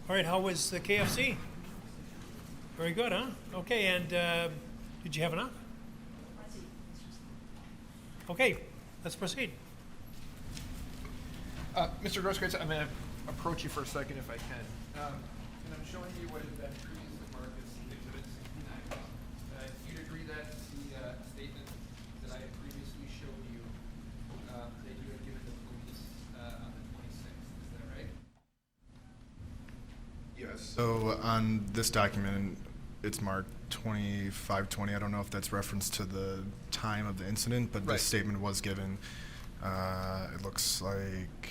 All right, how was the KFC? Very good, huh? Okay, and did you have enough? Okay, let's proceed. Mr. Grosskreutz, I'm going to approach you for a second if I can. And I'm showing you what has been previously marked as Exhibit 69. You'd agree that the statement that I had previously showed you that you had given the police on the 26th, is that right? Yes. So on this document, it's marked 2520. I don't know if that's reference to the time of the incident, but Right. this statement was given. It looks like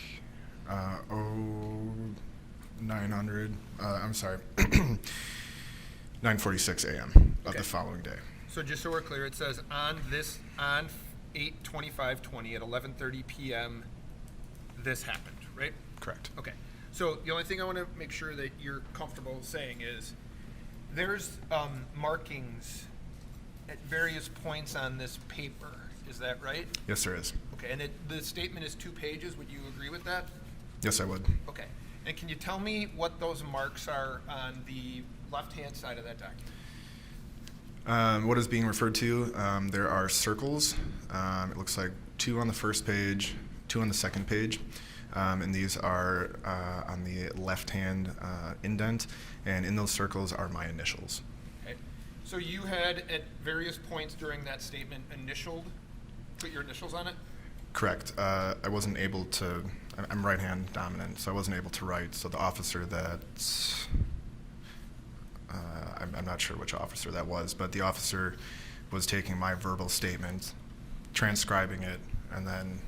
0900. I'm sorry, 9:46 a.m. of Okay. the following day. So just so we're clear, it says on 8/25/20 at 11:30 p.m. this happened, right? Correct. Okay. So the only thing I want to make sure that you're comfortable saying is there's markings at various points on this paper. Is that right? Yes, there is. Okay. And the statement is 2 pages. Would you agree with that? Yes, I would. Okay. And can you tell me what those marks are on the left-hand side of that document? What is being referred to? There are circles. It looks like 2 on the first page, 2 on the second page. And these are on the left-hand indent, and in those circles are my initials. Okay. So you had at various points during that statement put your initials on it? Correct. I wasn't able to, I'm right-hand dominant, so I wasn't able to write. So the officer that, I'm not sure which officer that was, but the officer was taking my verbal statement, transcribing it, and then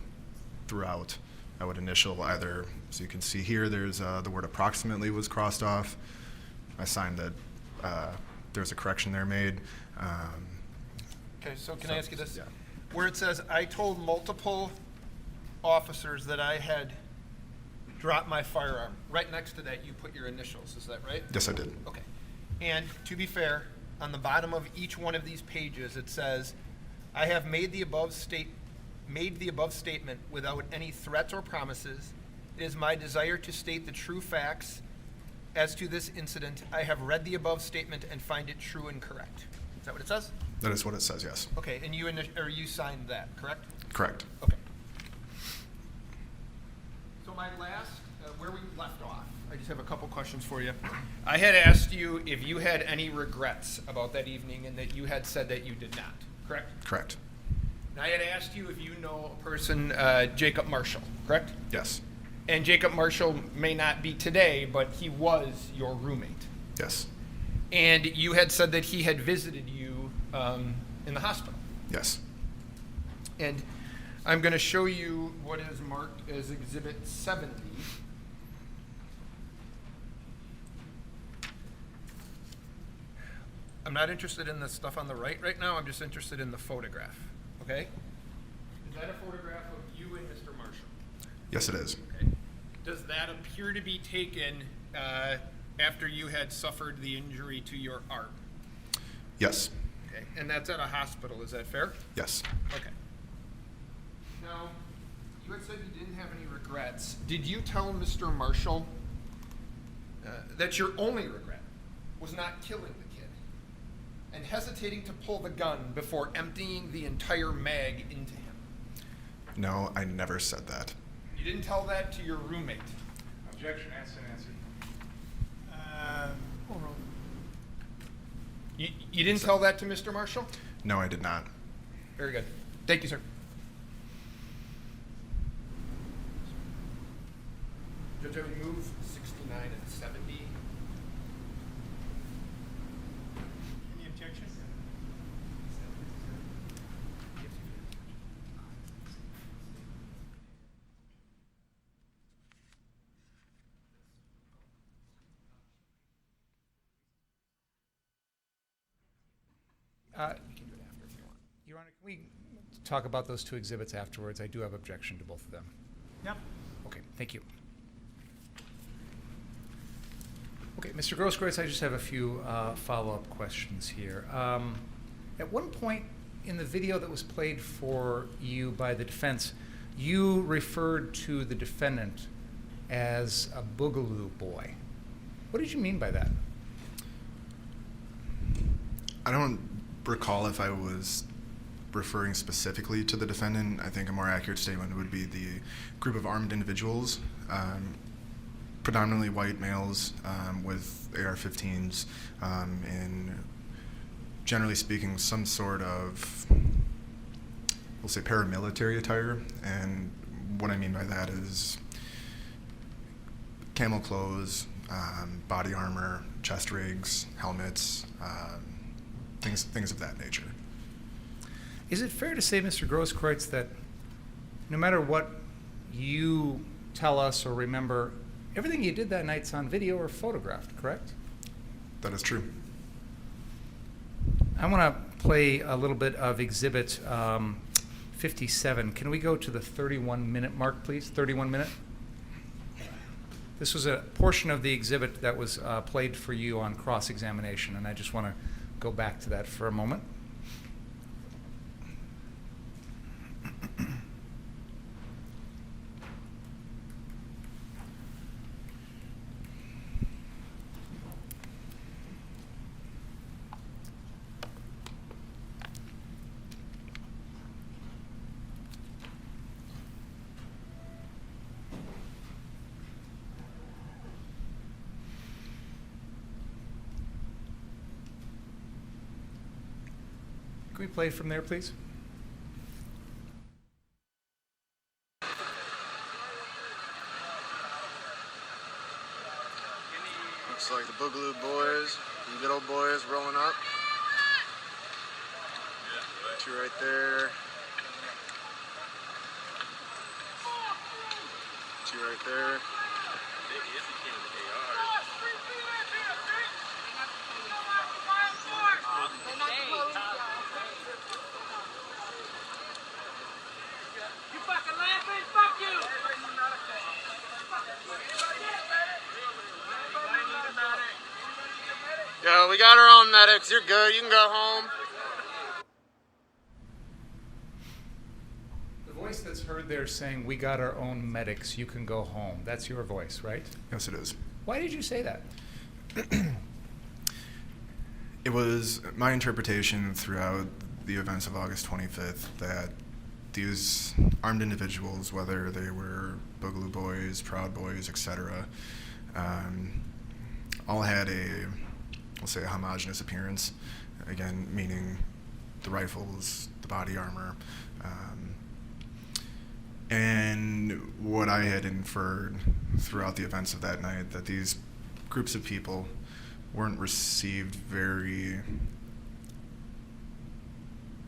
throughout, I would initial either, so you can see here, there's the word approximately was crossed off. I signed that there's a correction there made. Okay, so can I ask you this? Yeah. Where it says, I told multiple officers that I had dropped my firearm, right next to that you put your initials, is that right? Yes, I did. Okay. And to be fair, on the bottom of each one of these pages, it says, I have made the above statement without any threats or promises. It is my desire to state the true facts as to this incident. I have read the above statement and find it true and correct. Is that what it says? That is what it says, yes. Okay, and you signed that, correct? Correct. Okay. So my last, where we left off, I just have a couple questions for you. I had asked you if you had any regrets about that evening, and that you had said that you did not, correct? Correct. And I had asked you if you know a person, Jacob Marshall, correct? Yes. And Jacob Marshall may not be today, but he was your roommate. Yes. And you had said that he had visited you in the hospital. Yes. And I'm going to show you what is marked as Exhibit 70. I'm not interested in the stuff on the right now. I'm just interested in the photograph. Okay? Is that a photograph of you and Mr. Marshall? Yes, it is. Okay. Does that appear to be taken after you had suffered the injury to your arm? Yes. Okay. And that's at a hospital. Is that fair? Yes. Okay. Now, you had said you didn't have any regrets. Did you tell Mr. Marshall that your only regret was not killing the kid and hesitating to pull the gun before emptying the entire mag into him? No, I never said that. You didn't tell that to your roommate. Objection, asked and answered. You didn't tell that to Mr. Marshall? No, I did not. Very good. Thank you, sir. Judge, I would move 69 and 70. Any objection? We can do it after if you want. Your Honor, can we talk about those 2 exhibits afterwards? I do have objection to both of them. Yep. Okay, thank you. Okay, Mr. Grosskreutz, I just have a few follow-up questions here. At one point in the video that was played for you by the defense, you referred to the defendant as a boogaloo boy. What did you mean by that? I don't recall if I was referring specifically to the defendant. I think a more accurate statement would be the group of armed individuals, predominantly white males with AR-15s, in, generally speaking, some sort of, we'll say, paramilitary attire. And what I mean by that is camel clothes, body armor, chest rigs, helmets, things of that nature. Is it fair to say, Mr. Grosskreutz, that no matter what you tell us or remember, everything you did that night's on video or photographed, correct? That is true. I want to play a little bit of Exhibit 57. Can we go to the 31-minute mark, please? 31 minute. This was a portion of the exhibit that was played for you on cross-examination, and I just want to go back to that for a moment. Can we play from there, please? Looks like the Boogaloo boys, the good old boys rolling up. Two right there. Two right there. You fucking laughing? Fuck you! Yo, we got our own medics. You're good. You can go home. The voice that's heard there saying, "We got our own medics, you can go home." That's your voice, right? Yes, it is. Why did you say that? It was my interpretation throughout the events of August 25th that these armed individuals, whether they were Boogaloo Boys, Proud Boys, etc., all had we'll say, a homogeneous appearance. Again, meaning the rifles, the body armor. And what I had inferred throughout the events of that night, that these groups of people weren't received very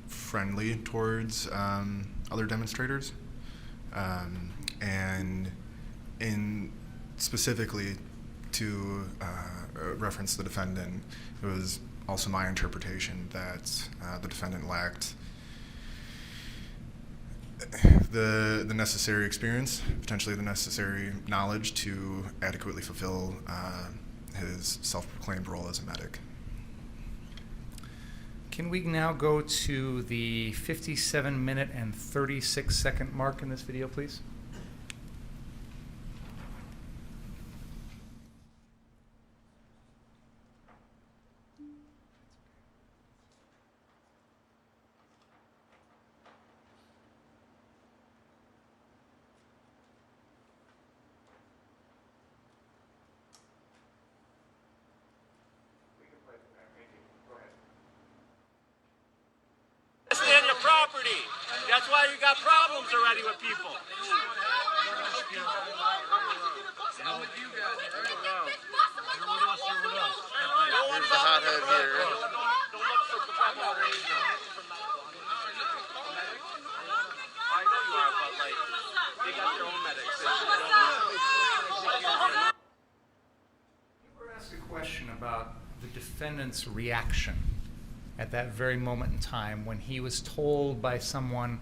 friendly towards other demonstrators, and in specifically to reference the defendant, it was also my interpretation that the defendant lacked the necessary experience, potentially the necessary knowledge to adequately fulfill his self-proclaimed role as a medic. Can we now go to the 57-minute and 36-second mark in this video, please? Stay on your property. That's why you got problems already with people. Here's the hothead here. I know you are, but like, they got their own medics. You were asked a question about the defendant's reaction at that very moment in time when he was told by someone,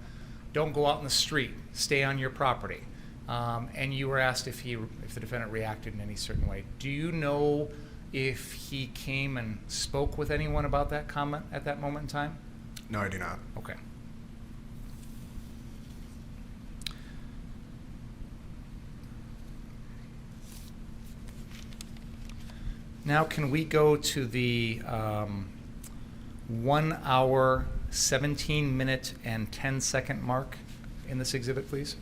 "Don't go out in the street, stay on your property." And you were asked if the defendant reacted in any certain way. Do you know if he came and spoke with anyone about that comment at that moment in time? No, I do not. Okay. Now can we go to the 1 hour, 17 minute, and 10-second mark in this exhibit, please?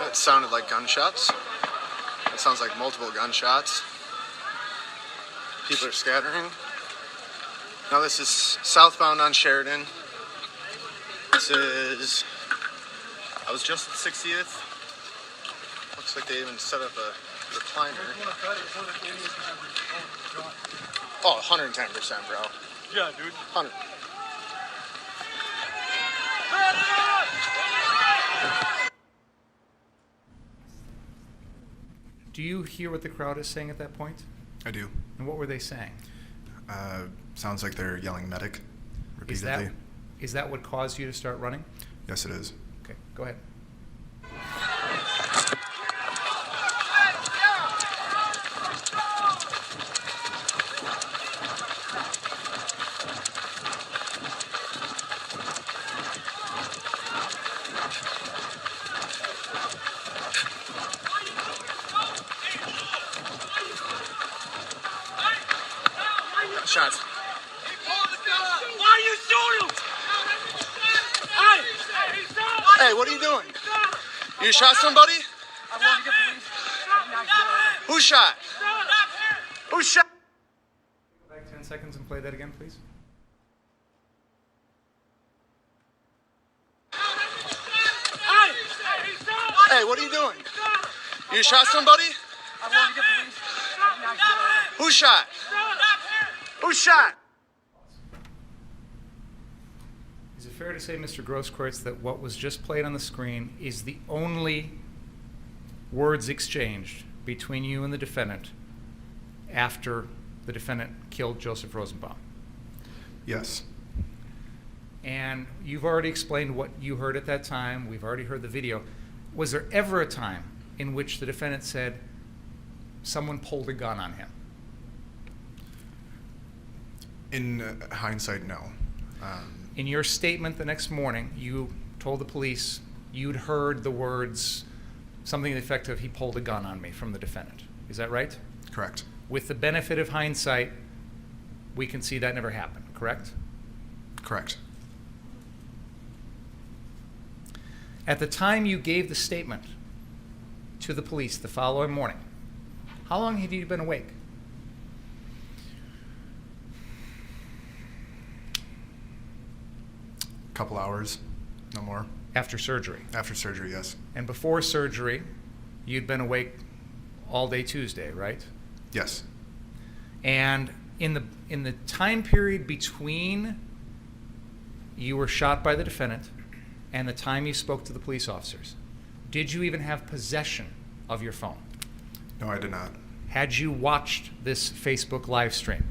It sounded like gunshots. It sounds like multiple gunshots. People are scattering. Now this is southbound on Sheridan. This is... I was just at 60th. Looks like they even set up a recliner. Oh, 110%, bro. Yeah, dude. 100. Do you hear what the crowd is saying at that point? I do. And what were they saying? Sounds like they're yelling medic repeatedly. Is that what caused you to start running? Yes, it is. Okay, go ahead. Shots. Why are you shooting? Hey, what are you doing? You shot somebody? Who shot? Who shot? Go back 10 seconds and play that again, please. Hey, what are you doing? You shot somebody? Who shot? Who shot? Is it fair to say, Mr. Grosskreutz, that what was just played on the screen is the only words exchanged between you and the defendant after the defendant killed Joseph Rosenbaum? Yes. And you've already explained what you heard at that time. We've already heard the video. Was there ever a time in which the defendant said someone pulled a gun on him? In hindsight, no. In your statement the next morning, you told the police you'd heard the words, something to the effect of, "He pulled a gun on me," from the defendant. Is that right? Correct. With the benefit of hindsight, we can see that never happened, correct? Correct. At the time you gave the statement to the police the following morning, how long had you been awake? Couple hours, no more. After surgery. After surgery, yes. And before surgery, you'd been awake all day Tuesday, right? Yes. And in the time period between you were shot by the defendant and the time you spoke to the police officers, did you even have possession of your phone? No, I did not. Had you watched this Facebook live stream?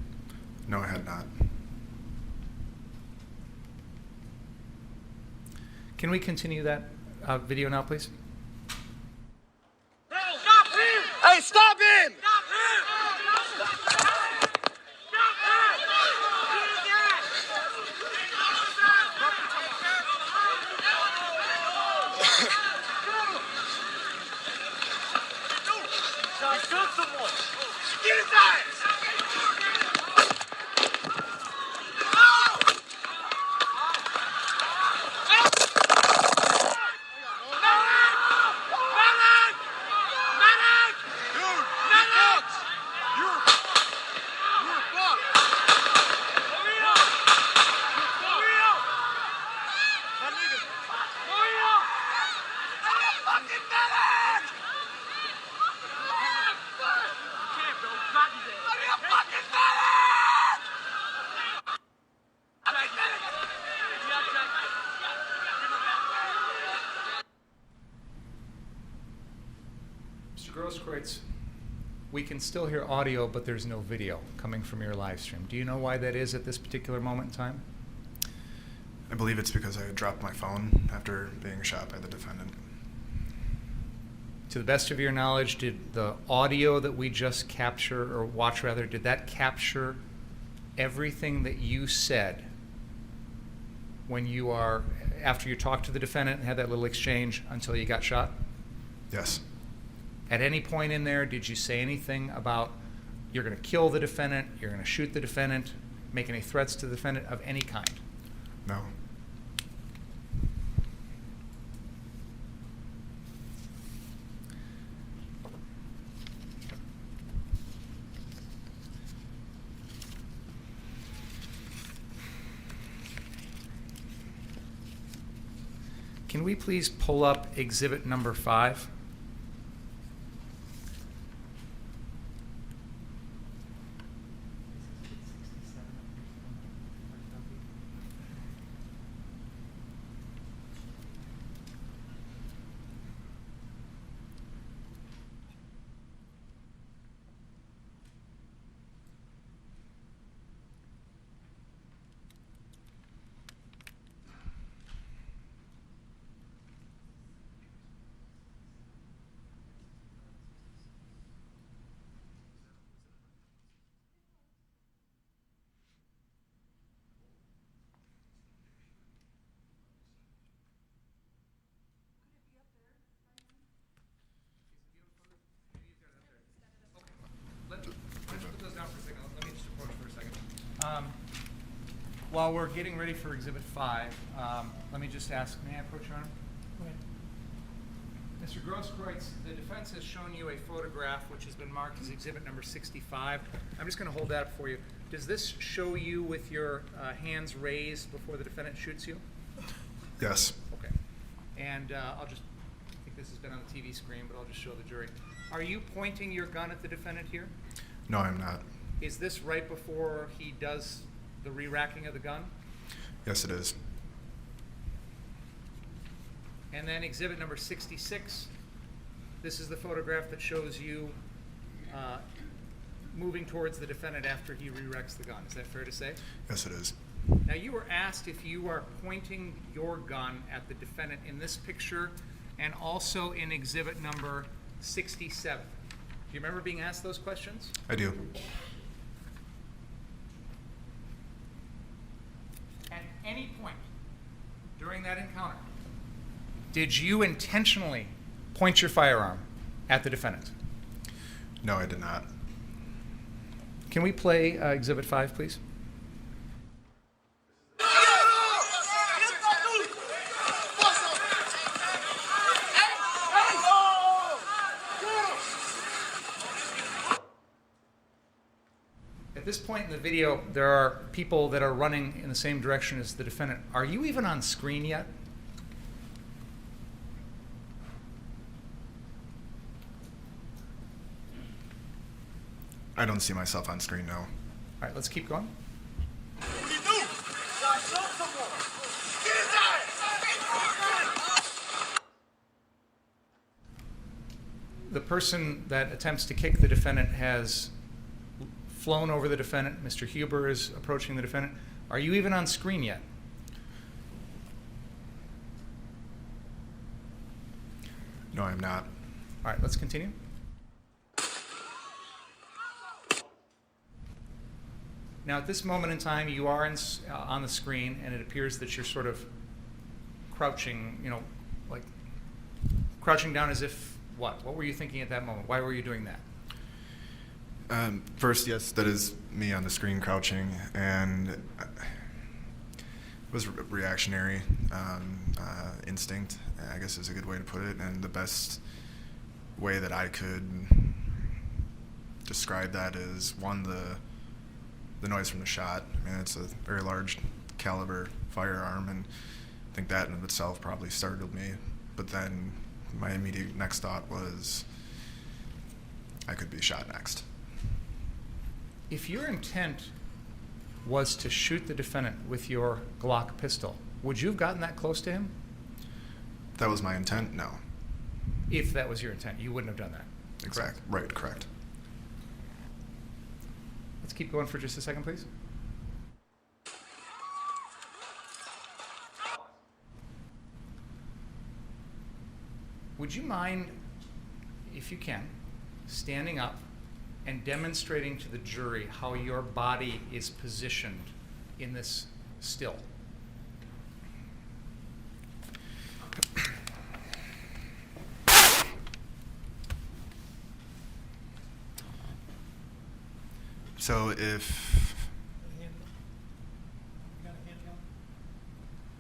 No, I had not. Can we continue that video now, please? Stop him! Hey, stop him! Stop him! He killed someone! Get his ass! Mr. Grosskreutz, we can still hear audio, but there's no video coming from your live stream. Do you know why that is at this particular moment in time? I believe it's because I dropped my phone after being shot by the defendant. To the best of your knowledge, did the audio that we just capture, or watch rather, did that capture everything that you said when you are, after you talked to the defendant and had that little exchange until you got shot? Yes. At any point in there, did you say anything about you're going to kill the defendant, you're going to shoot the defendant, make any threats to the defendant of any kind? No. Can we please pull up exhibit number 5? Let's put those down for a second. Let me just approach for a second. While we're getting ready for Exhibit 5, let me just ask, may I approach, Your Honor? Go ahead. Mr. Grosskreutz, the defense has shown you a photograph which has been marked as Exhibit number 65. I'm just going to hold that up for you. Does this show you with your hands raised before the defendant shoots you? Yes. Okay. And I think this has been on the TV screen, but I'll just show the jury. Are you pointing your gun at the defendant here? No, I'm not. Is this right before he does the re-racking of the gun? Yes, it is. And then exhibit number 66, this is the photograph that shows you moving towards the defendant after he re-racks the gun. Is that fair to say? Yes, it is. Now, you were asked if you are pointing your gun at the defendant in this picture and also in exhibit number 67. Do you remember being asked those questions? I do. At any point during that encounter, did you intentionally point your firearm at the defendant? No, I did not. Can we play exhibit 5, please? At this point in the video, there are people that are running in the same direction as the defendant. Are you even on screen yet? I don't see myself on screen, no. All right, let's keep going. The person that attempts to kick the defendant has flown over the defendant. Mr. Huber is approaching the defendant. Are you even on screen yet? No, I'm not. All right, let's continue. Now, at this moment in time, you are on the screen, and it appears that you're sort of crouching, like crouching down as if what? What were you thinking at that moment? Why were you doing that? First, yes, that is me on the screen crouching, and it was reactionary instinct, I guess is a good way to put it, and the best way that I could describe that is, one, the noise from the shot. I mean, it's a very large caliber firearm, and I think that in of itself probably startled me. But then my immediate next thought was I could be shot next. If your intent was to shoot the defendant with your Glock pistol, would you have gotten that close to him? If that was my intent, no. If that was your intent, you wouldn't have done that. Exactly. Right, correct. Let's keep going for just a second, please. Would you mind, if you can, standing up and demonstrating to the jury how your body is positioned in this still? So if You got a handheld?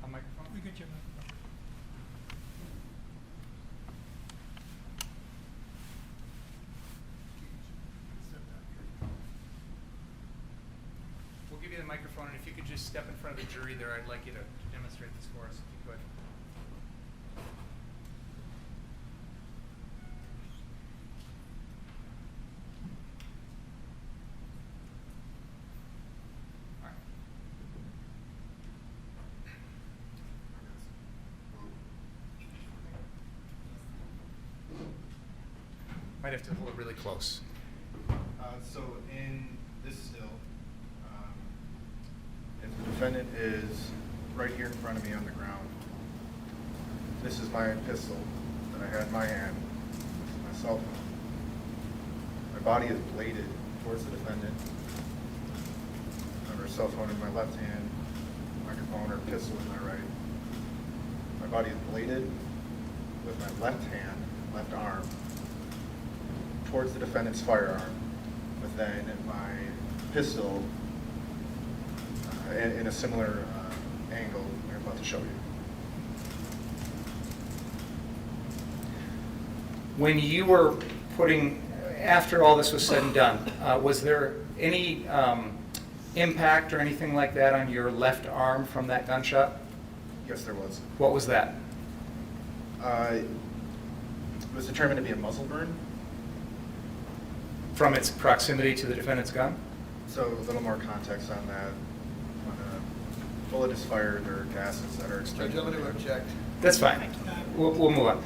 A microphone? We got your microphone. We'll give you the microphone, and if you could just step in front of the jury there, I'd like you to demonstrate this for us. Go ahead. All right. Might have to hold it really close. So in this still, if the defendant is right here in front of me on the ground, this is my pistol that I had in my hand, this is my cell phone. My body is bladed towards the defendant. I have a cell phone in my left hand, microphone or pistol in my right. My body is bladed with my left hand, left arm, towards the defendant's firearm, with then my pistol in a similar angle I'm about to show you. When you were putting, after all this was said and done, was there any impact or anything like that on your left arm from that gunshot? Yes, there was. What was that? It was determined to be a muzzle burn. From its proximity to the defendant's gun? So a little more context on that. When a bullet is fired, there are gases that are Judge, extracted. I'm going to object. That's fine. We'll move on.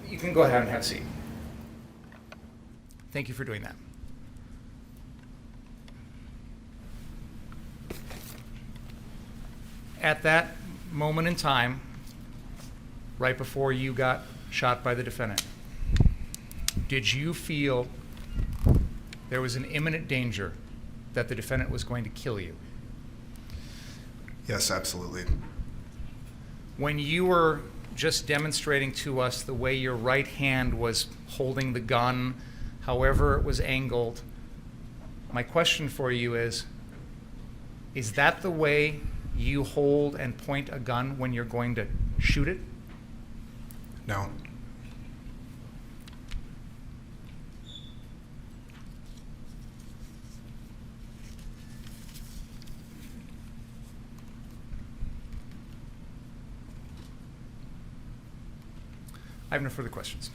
You can go ahead and have a seat. Thank you for doing that. At that moment in time, right before you got shot by the defendant, did you feel there was an imminent danger that the defendant was going to kill you? Yes, absolutely. When you were just demonstrating to us the way your right hand was holding the gun, however it was angled, my question for you is that the way you hold and point a gun when you're going to shoot it? No. I have no further questions.